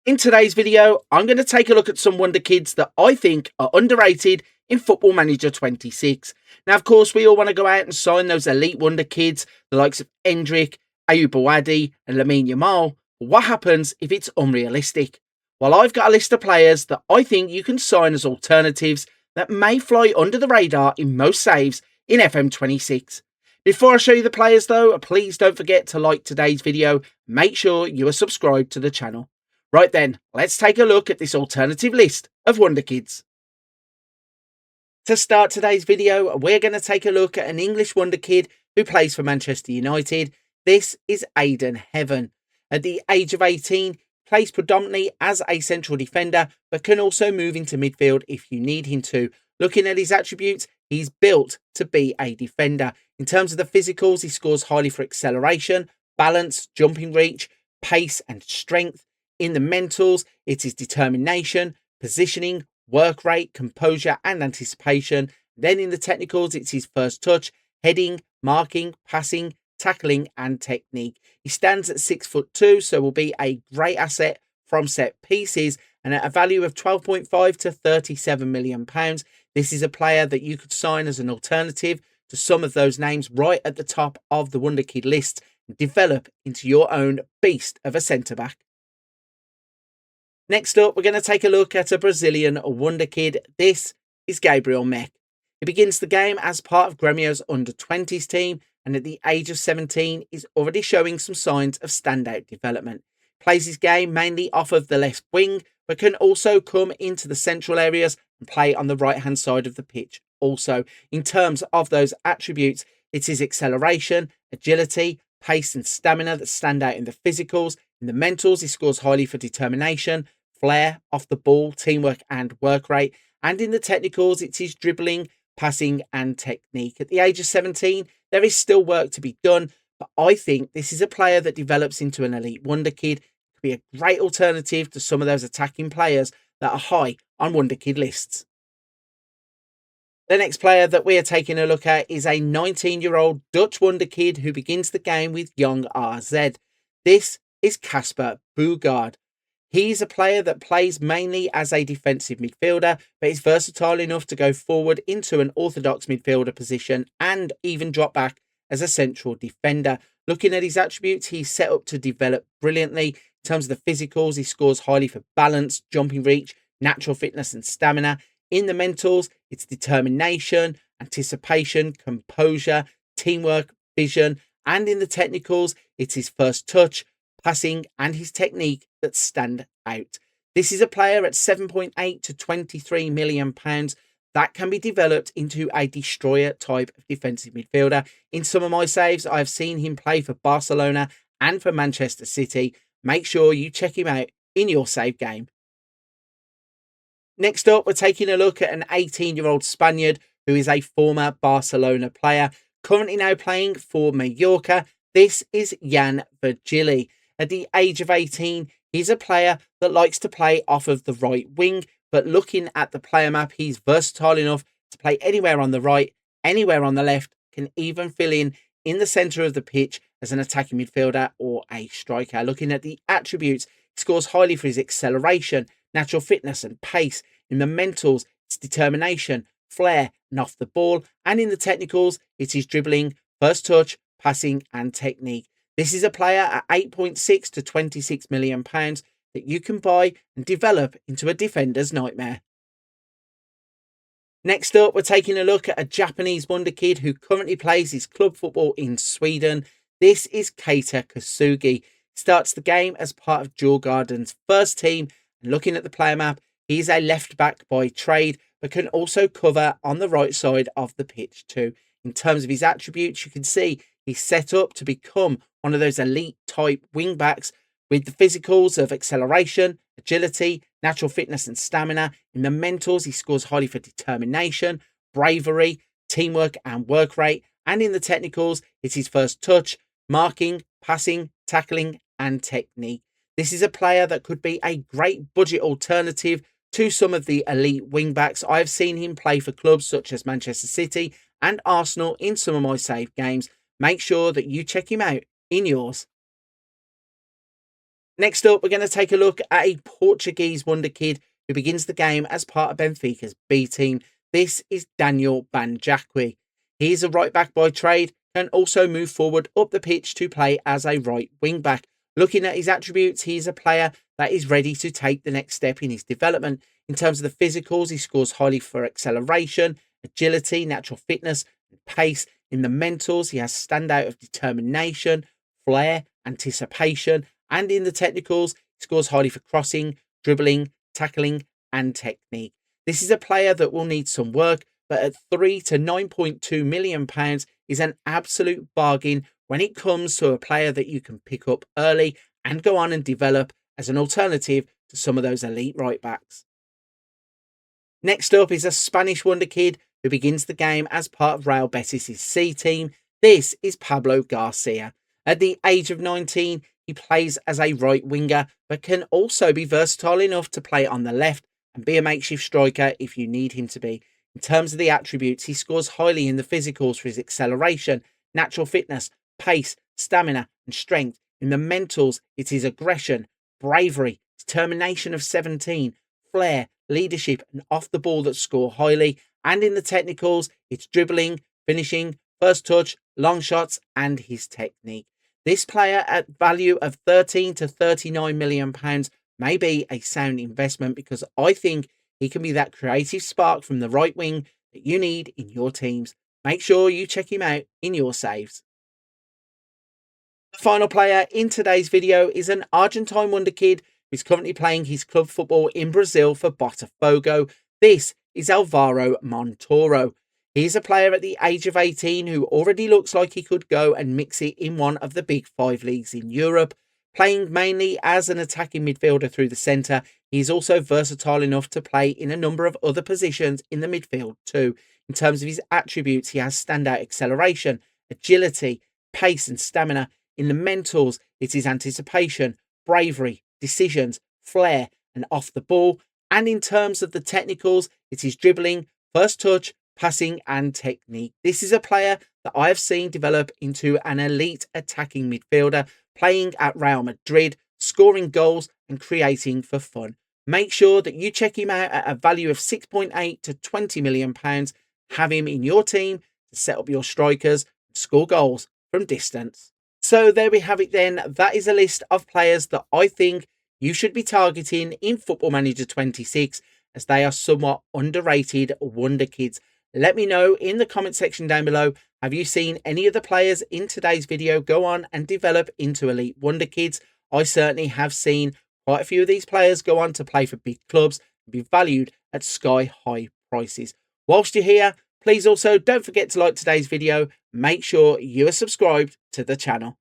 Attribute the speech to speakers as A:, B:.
A: In today's video, I'm going to take a look at some wonder kids that I think are underrated in Football Manager 26. Now, of course, we all want to go out and sign those elite wonder kids, the likes of Endrick, Ayubawadi and Lamine Yamal. But what happens if it's unrealistic? Well, I've got a list of players that I think you can sign as alternatives that may fly under the radar in most saves in FM26. Before I show you the players though, please don't forget to like today's video. Make sure you are subscribed to the channel. Right then, let's take a look at this alternative list of wonder kids. To start today's video, we're going to take a look at an English wonder kid who plays for Manchester United. This is Aiden Heaven. At the age of 18, plays predominantly as a central defender, but can also move into midfield if you need him to. Looking at his attributes, he's built to be a defender. In terms of the physicals, he scores highly for acceleration, balance, jumping reach, pace and strength. In the mentals, it is determination, positioning, work rate, composure and anticipation. Then in the technicals, it's his first touch, heading, marking, passing, tackling and technique. He stands at 6'2", so will be a great asset from set pieces, and at a value of 12.5 to 37 million pounds. This is a player that you could sign as an alternative to some of those names right at the top of the wonder kid list and develop into your own beast of a centre back. Next up, we're going to take a look at a Brazilian wonder kid. This is Gabriel Mec. He begins the game as part of Gremio's under-20s team, and at the age of 17 is already showing some signs of standout development. Plays his game mainly off of the left wing, but can also come into the central areas and play on the right-hand side of the pitch. Also, in terms of those attributes, it's his acceleration, agility, pace and stamina that stand out in the physicals. In the mentals, he scores highly for determination, flair, off the ball, teamwork and work rate. And in the technicals, it's his dribbling, passing and technique. At the age of 17, there is still work to be done, but I think this is a player that develops into an elite wonder kid. It could be a great alternative to some of those attacking players that are high on wonder kid lists. The next player that we are taking a look at is a 19-year-old Dutch wonder kid who begins the game with young RZ. This is Casper Boogaard. He's a player that plays mainly as a defensive midfielder, but is versatile enough to go forward into an orthodox midfielder position and even drop back as a central defender. Looking at his attributes, he's set up to develop brilliantly. In terms of the physicals, he scores highly for balance, jumping reach, natural fitness and stamina. In the mentals, it's determination, anticipation, composure, teamwork, vision. And in the technicals, it's his first touch, passing and his technique that stand out. This is a player at 7.8 to 23 million pounds that can be developed into a destroyer type of defensive midfielder. In some of my saves, I've seen him play for Barcelona and for Manchester City. Make sure you check him out in your save game. Next up, we're taking a look at an 18-year-old Spaniard who is a former Barcelona player, currently now playing for Mallorca. This is Virgilli. At the age of 18, he's a player that likes to play off of the right wing, but looking at the player map, he's versatile enough to play anywhere on the right, anywhere on the left, can even fill in the centre of the pitch as an attacking midfielder or a striker. Looking at the attributes, he scores highly for his acceleration, natural fitness and pace. In the mentals, it's determination, flair and off the ball. And in the technicals, it's his dribbling, first touch, passing and technique. This is a player at 8.6 to 26 million pounds that you can buy and develop into a defender's nightmare. Next up, we're taking a look at a Japanese wonder kid who currently plays his club football in Sweden. This is Keita Kasugi. He starts the game as part of Djurgardens' first team, and looking at the player map, he is a left back by trade, but can also cover on the right side of the pitch too. In terms of his attributes, you can see he's set up to become one of those elite type wing backs with the physicals of acceleration, agility, natural fitness and stamina. In the mentals, he scores highly for determination, bravery, teamwork and work rate. And in the technicals, it's his first touch, marking, passing, tackling and technique. This is a player that could be a great budget alternative to some of the elite wing backs. I've seen him play for clubs such as Manchester City and Arsenal in some of my save games. Make sure that you check him out in yours. Next up, we're going to take a look at a Portuguese wonder kid who begins the game as part of Benfica's B team. This is Daniel Banjaqui. He is a right back by trade, can also move forward up the pitch to play as a right wing back. Looking at his attributes, he is a player that is ready to take the next step in his development. In terms of the physicals, he scores highly for acceleration, agility, natural fitness, and pace. In the mentals, he has standout of determination, flair, anticipation, and in the technicals, he scores highly for crossing, dribbling, tackling, and technique. This is a player that will need some work, but at £3 to £9.2 million is an absolute bargain when it comes to a player that you can pick up early and go on and develop as an alternative to some of those elite right backs. Next up is a Spanish wonder kid who begins the game as part of Real Betis' C team. This is Pablo Garcia. At the age of 19, he plays as a right winger, but can also be versatile enough to play on the left and be a makeshift striker if you need him to be. In terms of the attributes, he scores highly in the physicals for his acceleration, natural fitness, pace, stamina, and strength. In the mentals, it is aggression, bravery, determination of 17, flair, leadership, and off the ball that score highly. And in the technicals, it's dribbling, finishing, first touch, long shots, and his technique. This player at value of £13 to £39 million may be a sound investment because I think he can be that creative spark from the right wing that you need in your teams. Make sure you check him out in your saves. The final player in today's video is an Argentine wonder kid who's currently playing his club football in Brazil for Botafogo. This is Alvaro Montoro. He's a player at the age of 18 who already looks like he could go and mix it in one of the big 5 leagues in Europe. Playing mainly as an attacking midfielder through the centre, he is also versatile enough to play in a number of other positions in the midfield too. In terms of his attributes, he has standout acceleration, agility, pace and stamina. In the mentals, it is anticipation, bravery, decisions, flair and off the ball. And in terms of the technicals, it is dribbling, first touch, passing and technique. This is a player that I have seen develop into an elite attacking midfielder, playing at Real Madrid, scoring goals and creating for fun. Make sure that you check him out at a value of £6.8 to £20 million. Have him in your team to set up your strikers and score goals from distance. So there we have it then. That is a list of players that I think you should be targeting in Football Manager 26 as they are somewhat underrated wonder kids. Let me know in the comment section down below, have you seen any of the players in today's video go on and develop into elite wonder kids? I certainly have seen quite a few of these players go on to play for big clubs and be valued at sky high prices. Whilst you're here, please also don't forget to like today's video. Make sure you are subscribed to the channel.